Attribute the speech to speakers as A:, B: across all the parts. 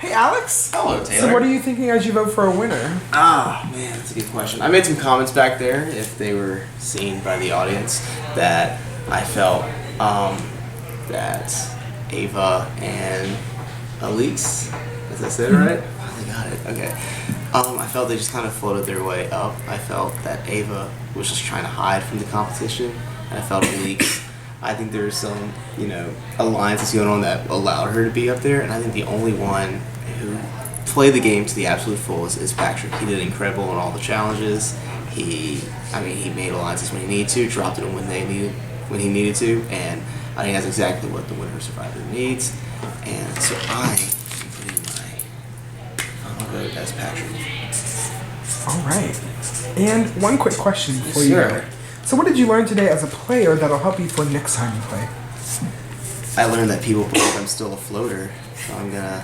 A: Hey, Alex.
B: Hello, Taylor.
A: So what are you thinking as you vote for a winner?
B: Ah, man, that's a good question. I made some comments back there, if they were seen by the audience, that I felt that Ava and Elise, as I said it right? I got it. Okay. I felt they just kind of floated their way up. I felt that Ava was just trying to hide from the competition, and I felt Elise. I think there was some, alliances going on that allowed her to be up there, and I think the only one who played the game to the absolute fullest is Patrick. He did incredible on all the challenges. He made alliances when he needed to, dropped them when he needed to, and I think that's exactly what the winner survivor needs. And so I am putting my final vote as Patrick.
A: All right. And one quick question before you
B: Sure.
A: go. So what did you learn today as a player that'll help you for next time you play?
B: I learned that people believe I'm still a floater, so I'm gonna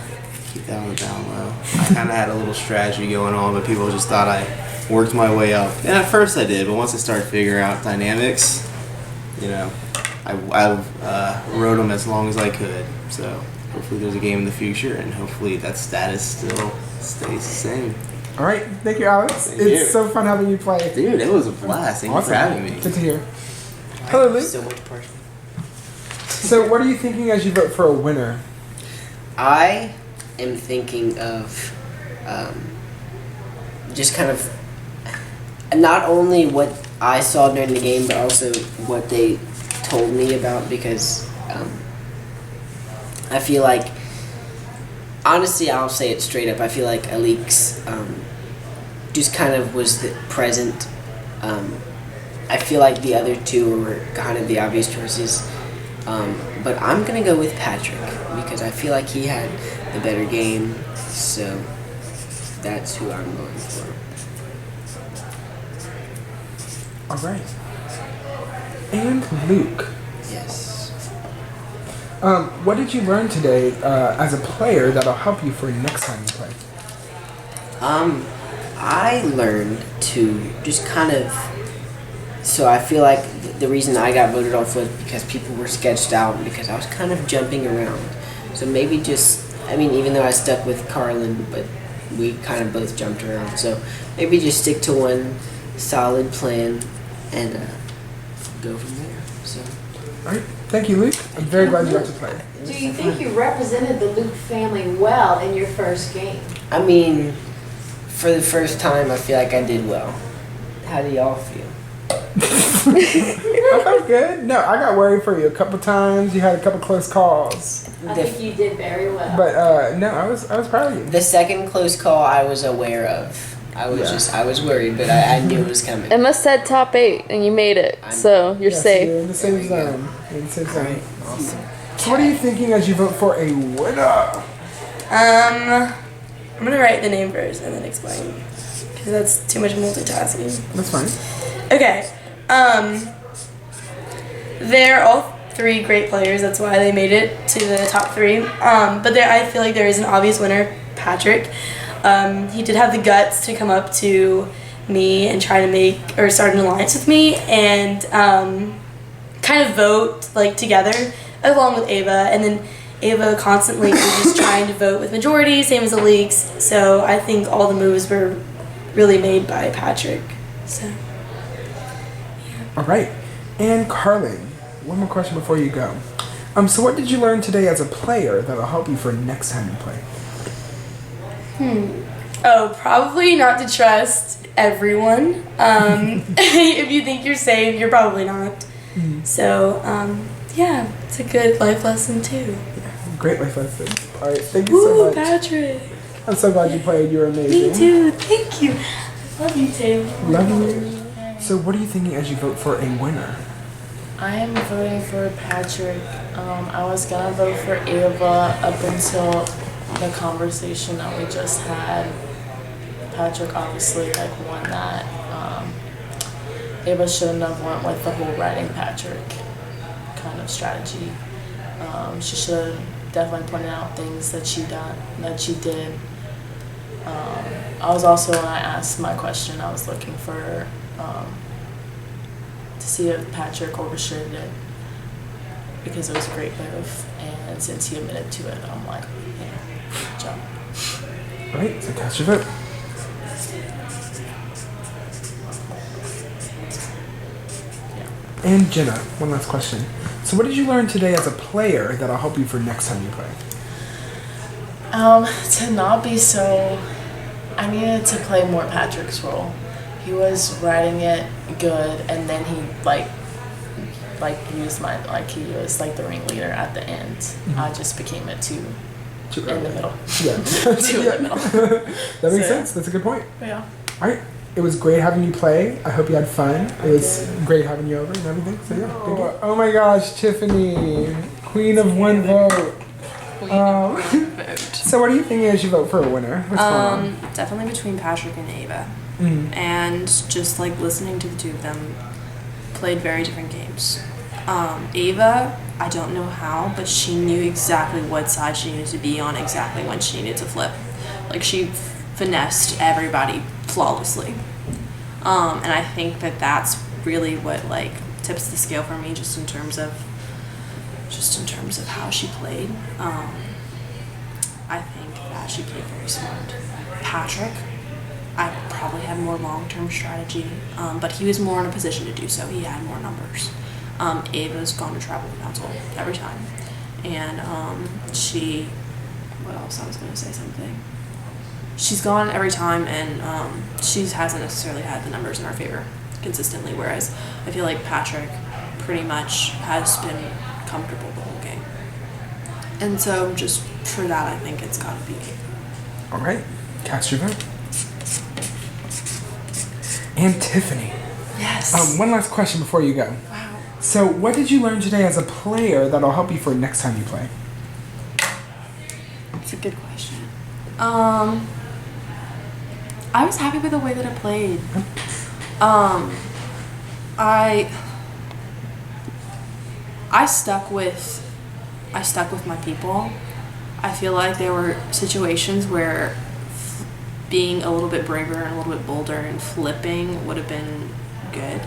B: keep that on the down low. I kind of had a little strategy going on, but people just thought I worked my way up. And at first I did, but once I started figuring out dynamics, I rode them as long as I could. So hopefully there's a game in the future, and hopefully that status still stays the same.
A: All right. Thank you, Alex.
B: Thank
A: it's
B: you.
A: so fun having you play.
B: Dude, it was a blast. Thank you for having me.
A: Good to hear. Hello, Luke.
C: So much pressure.
A: So what are you thinking as you vote for a winner?
C: I am thinking of just kind of not only what I saw during the game, but also what they told me about, because I feel like, honestly, I'll say it straight up, I feel like Alix just kind of was present. I feel like the other two were kind of the obvious choices. But I'm going to go with Patrick because I feel like he had the better game. So that's who I'm going for.
A: All right. And Luke.
C: Yes.
A: What did you learn today as a player that'll help you for next time you play?
C: I learned to just kind of... So I feel like the reason I got voted off was because people were sketched out and because I was kind of jumping around. So maybe even though I stuck with Carlin, but we kind of both jumped around. So maybe just stick to one solid plan and go from there. So.
A: All right. Thank you, Luke. I'm very glad you got to play.
D: Do you think you represented the Luke family well in your first game?
C: I mean, for the first time, I feel like I did well. How do y'all feel?
A: I felt good. No, I got worried for you a couple times. You had a couple close calls.
D: I think you did very well.
A: But no, I was proud of you.
C: The second close call I was aware of. I was worried, but I knew it was coming.
E: It must said top 8, and you made it, so you're
A: Yes,
E: safe.
A: You're in the same zone. You're in the same zone.
C: Alright, awesome.
A: So what are you thinking as you vote for a winner?
F: I'm gonna write the name first and then explain, because that's too much multitasking.
A: That's fine.
F: Okay. They're all 3 great players. That's why they made it to the top 3. But I feel like there is an obvious winner, Patrick. He did have the guts to come up to me and try to start an alliance with me and kind of vote together along with Ava. And then Ava constantly was just trying to vote with majority, same as the leaks. So I think all the moves were really made by Patrick. So.
A: All right. And Carlin, one more question before you go. So what did you learn today as a player that'll help you for next time you play?
F: Oh, probably not to trust everyone. If you think you're safe, you're probably not. So, yeah, it's a good life lesson too.
A: Great life lesson. All right. Thank you so
F: Woo,
A: much.
F: Patrick.
A: I'm so glad you played. You were amazing.
F: Me too. Thank you. I love you too.
A: Love you. So what are you thinking as you vote for a winner?
G: I am voting for Patrick. I was gonna vote for Ava up until the conversation that we just had. Patrick obviously won that. Ava shouldn't have went with the whole riding Patrick kind of strategy. She should have definitely pointed out things that she did. I was also, when I asked my question, I was looking for to see if Patrick orchestrated it because it was a great move, and since he admitted to it, I'm like, yeah. jump.
A: All right, so cast your vote. And Jenna, one last question. So what did you learn today as a player that'll help you for next time you play?
G: To not be so. I needed to play more Patrick's role. He was writing it good, and then he used my he was like the ringleader at the end. I just became it too in the middle.
A: Yeah.
G: Too in the middle.
A: That makes sense. That's a good point.
G: Yeah.
A: All right. It was great having you play. I hope you had fun. It was great having you over and everything. So yeah. Oh my gosh, Tiffany, queen of one vote. So what are you thinking as you vote for a winner? What's going on?
H: Definitely between Patrick and Ava. And just like listening to the two of them played very different games. Ava, I don't know how, but she knew exactly what side she needed to be on, exactly when she needed to flip. Like she finessed everybody flawlessly. And I think that that's really what like tips the scale for me, just in terms of how she played. I think that she played very smart. Patrick, I probably had more long-term strategy, but he was more in a position to do so. He had more numbers. Ava's gone to tribal council every time, and what else? I was going to say something. She's gone every time, and she hasn't necessarily had the numbers in our favor consistently, whereas I feel like Patrick pretty much has been comfortable the whole game. And so just for that, I think it's got to be.
A: All right. Cast your vote. And Tiffany.
H: Yes.
A: One last question before you go.
H: Wow.
A: So what did you learn today as a player that'll help you for next time you play?
H: It's a good question. I was happy with the way that I played. I stuck with my people. I feel like there were situations where being a little bit braver and a little bit bolder and flipping would have been good.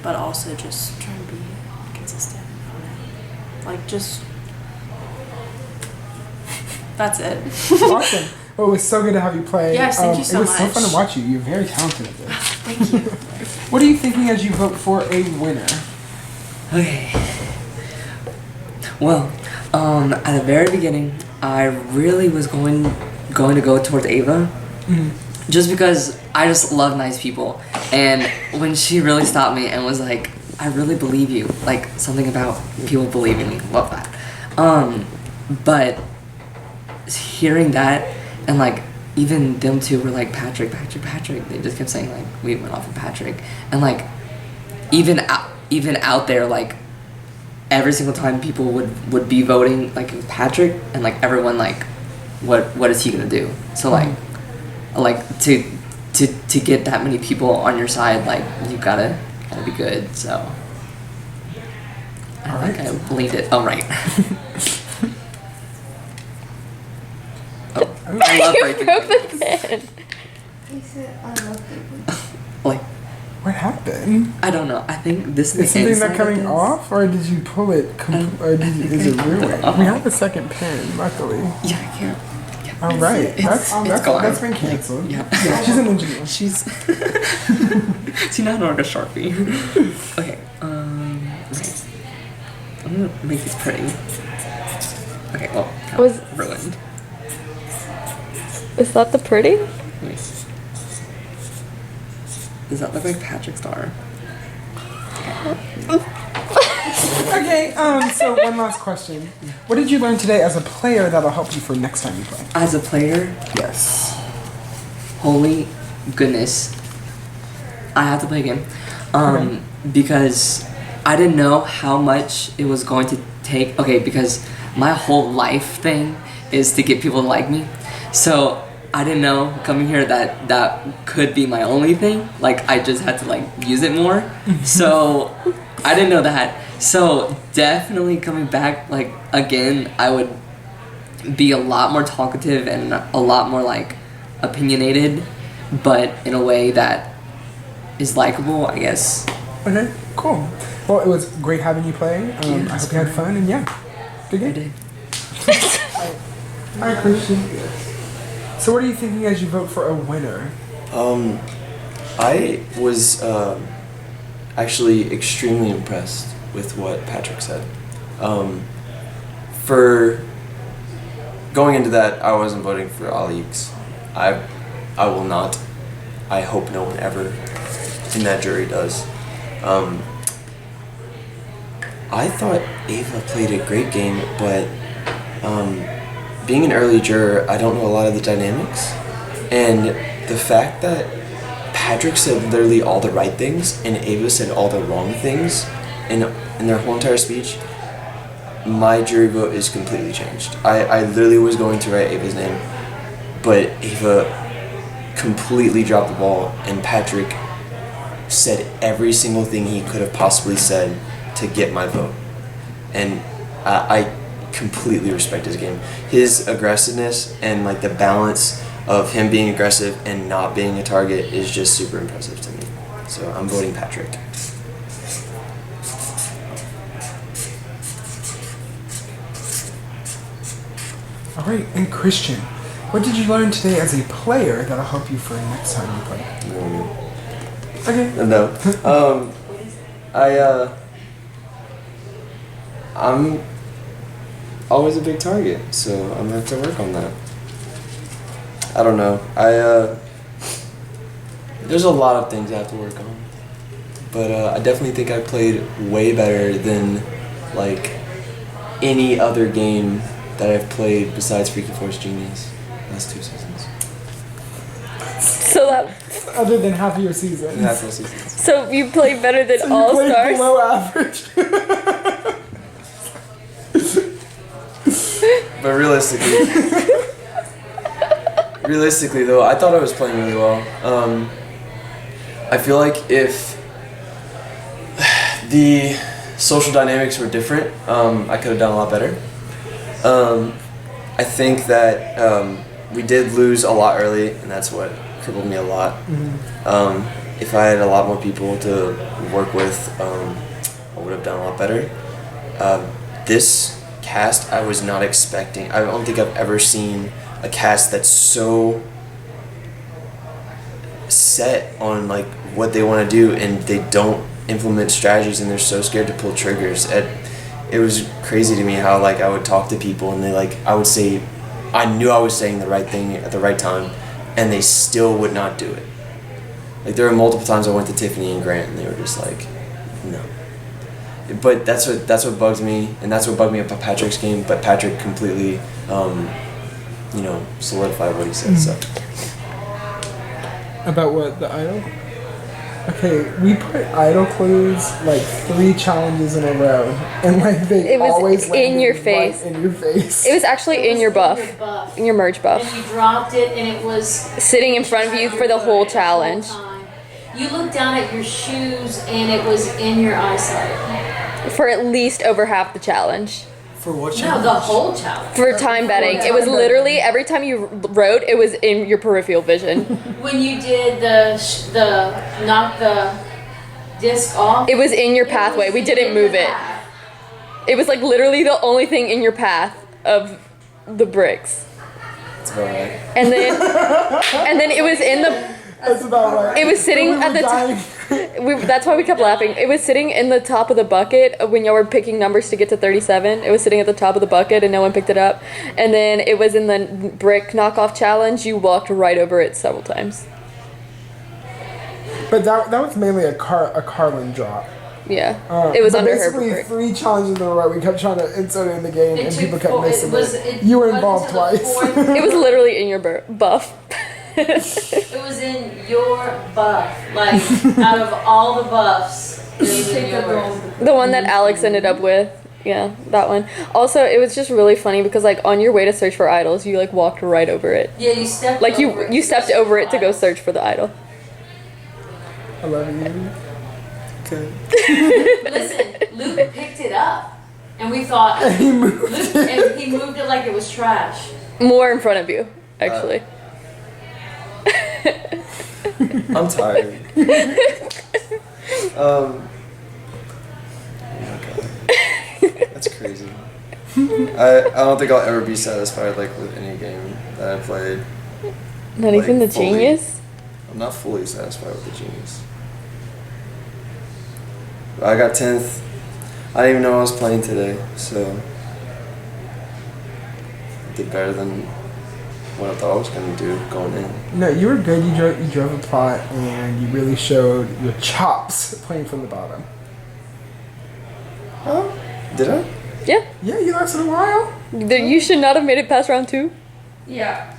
H: But also just trying to be consistent on it. Like just that's it.
A: Awesome. Well, it was so good to have you play.
H: Yes, thank you so much.
A: It was so fun to watch you. You're very talented at this.
H: Thank you.
A: What are you thinking as you vote for a winner?
I: Okay. Well, at the very beginning, I really was going to go towards Ava, just because I just love nice people, and when she really stopped me and was like, "I really believe you," like something about people believing me, love that. But hearing that, and like even them two were like Patrick. They just kept saying like we went off of Patrick, and like even out there like. Every single time people would be voting like Patrick, and like everyone like what is he gonna do? So like to get that many people on your side, like you gotta be good. So I think I leaned it. Oh right. I love
E: You
I: breaking
E: broke the
I: things.
E: pen.
D: He said, I love people.
I: Like
A: What happened?
I: I don't know. I think this is
A: Is
I: the
A: something
I: inside
A: not coming
I: of this.
A: off, or did you pull it, is it ruined? We have a second pen, luckily.
I: Yeah, I can't.
A: All right, that's
I: gone.
A: that's been canceled.
I: Yeah.
A: She's an engineer.
I: She's not like a Sharpie. Okay, right. I'm gonna make this pretty. Okay, well,
E: Was-
I: ruined.
E: Is that the pretty?
I: Wait. Does that look like Patrick's star?
A: Okay, so one last question. What did you learn today as a player that'll help you for next time you play?
I: As a player,
A: Yes.
I: holy goodness, I have to play again. Because I didn't know how much it was going to take. Okay, because my whole life thing is to get people to like me. So I didn't know coming here that could be my only thing. Like I just had to like use it more. So I didn't know that. So definitely coming back like again, I would be a lot more talkative and a lot more like opinionated, but in a way that is likable, I guess.
A: Okay, cool. Well, it was great having you play. I hope you had fun, and yeah, good
I: I
A: game.
I: did.
A: Hi, Christian. So what are you thinking as you vote for a winner?
J: I was actually extremely impressed with what Patrick said. For going into that, I wasn't voting for Alex. I will not. I hope no one ever in that jury does. I thought Ava played a great game, but being an early juror, I don't know a lot of the dynamics. And the fact that Patrick said literally all the right things and Ava said all the wrong things in their whole entire speech, my jury vote is completely changed. I literally was going to write Ava's name, but Ava completely dropped the ball, and Patrick said every single thing he could have possibly said to get my vote. And I completely respect his game. His aggressiveness and like the balance of him being aggressive and not being a target is just super impressive to me. So I'm voting Patrick.
A: All right, and Christian, what did you learn today as a player that'll help you for next time you play? Okay.
J: No. I'm always a big target, so I'm gonna have to work on that. I don't know. There's a lot of things I have to work on, but I definitely think I played way better than like any other game that I've played besides Freaky Force Genius last 2 seasons.
E: So that.
A: Other than half of your season.
J: Half of seasons.
E: So you played better than
A: So
E: all
A: you played
E: stars.
A: below average.
J: But realistically though, I thought I was playing really well. I feel like if the social dynamics were different, I could have done a lot better. I think that we did lose a lot early, and that's what crippled me a lot. If I had a lot more people to work with, I would have done a lot better. This cast, I was not expecting. I don't think I've ever seen a cast that's so set on like what they want to do, and they don't implement strategies, and they're so scared to pull triggers. It was crazy to me how like I would talk to people, and I would say, I knew I was saying the right thing at the right time, and they still would not do it. Like there were multiple times I went to Tiffany and Grant, and they were just like, no. But that's what bugs me, and that's what bugged me about Patrick's game. But Patrick completely, solidified what he said. So.
A: About what, the idol? Okay, we put idol clues like 3 challenges in a row, and like
E: It was
A: always
E: in
A: landed
E: your
A: right
E: face.
A: in your face.
E: It was actually in your buff. In your merge buff.
D: And you dropped it, and it was
E: Sitting in front of you for the whole challenge.
D: You looked down at your shoes, and it was in your eyesight.
E: For at least over half the challenge.
A: For what
D: No,
A: challenge?
D: the whole challenge.
E: For time betting. It was literally, every time you wrote, it was in your peripheral vision.
D: When you did the knock the disc off.
E: It was in your pathway.
D: was
E: We didn't
D: in
E: move
D: the
E: it.
D: path.
E: It was like literally the only thing in your path of the bricks.
J: That's about right.
E: And then it was in the.
A: That's about right.
E: It was sitting
A: We
E: at
A: were
E: the
A: dying.
E: That's why we kept laughing. It was sitting in the top of the bucket when y'all were picking numbers to get to 37. It was sitting at the top of the bucket and no one picked it up. And then it was in the brick knockoff challenge. You walked right over it several times.
A: But that was mainly a Carlin drop.
E: Yeah, it was
A: but
E: under her
A: basically
E: brick.
A: 3 challenges in a row. We kept trying to insert it in the game,
D: It
A: and
D: took
A: people kept
D: four- it
A: missing
D: was-
A: it.
D: it
A: You were
D: wasn't
A: involved
D: until the
A: twice.
D: fourth-
E: It was literally in your buff.
D: It was in your buff. Like, out of all the buffs, it was in yours.
E: The one that Alex ended up with. Yeah, that one. Also, it was just really funny because like on your way to search for idols, you like walked right over it.
D: Yeah, you stepped
E: Like
D: over it.
E: you stepped over it to go search for the idol.
A: I love you. Okay.
D: Listen, Luke picked it up. And we thought,
A: And he moved
D: Luke, and he moved it like it was trash.
E: More in front of you, actually.
J: I'm tired. Oh my god. That's crazy. I don't think I'll ever be satisfied like with any game that I played.
E: Not
J: Like,
E: even the
J: fully.
E: genius?
J: I'm not fully satisfied with the genius. I got 10th. I didn't even know I was playing today, so I did better than what I thought I was gonna do going in.
A: No, you were good. You drove a plot, and you really showed your chops playing from the bottom.
J: Oh, did I?
E: Yeah.
A: Yeah, you lasted a while.
E: You should not have made it past round 2.
D: Yeah.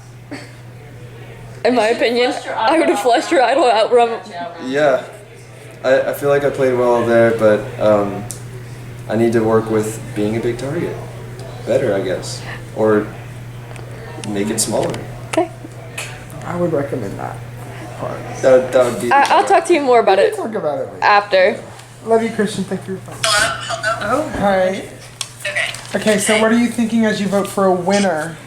E: In my opinion, I would have flushed your idol out from.
J: Yeah. I feel like I played well there, but I need to work with being a big target better, I guess, or make it smaller.
E: Okay.
A: I would recommend that part.
J: That would be.
E: I'll talk to you more about it
A: Talk about it later.
E: after.
A: Love you, Christian. Thank you for your phone.
K: Hello?
A: Oh, hi.
K: Okay.
A: Okay, so what are you thinking as you vote for a winner?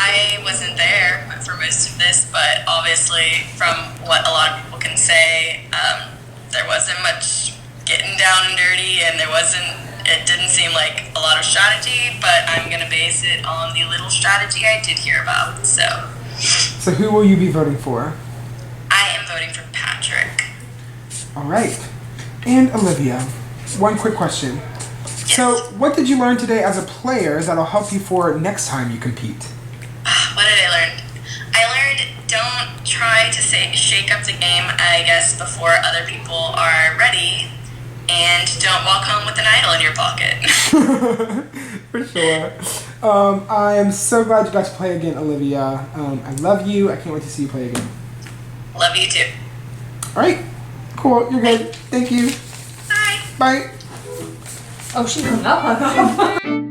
K: I wasn't there for most of this, but obviously from what a lot of people can say, there wasn't much getting down and dirty, and it didn't seem like a lot of strategy, but I'm going to base it on the little strategy I did hear about, so.
A: So who will you be voting for?
K: I am voting for Patrick.
A: All right. And Olivia, one quick question. So, what did you learn today as a player that'll help you for next time you compete?
K: What did I learn? I learned don't try to shake up the game, I guess, before other people are ready, and don't walk home with an idol in your pocket.
A: For sure. I am so glad you got to play again, Olivia. I love you. I can't wait to see you play again.
K: Love you too.
A: All right. Cool. You're good. Thank you.
K: Bye.
A: Bye.
D: Oh, she hung up.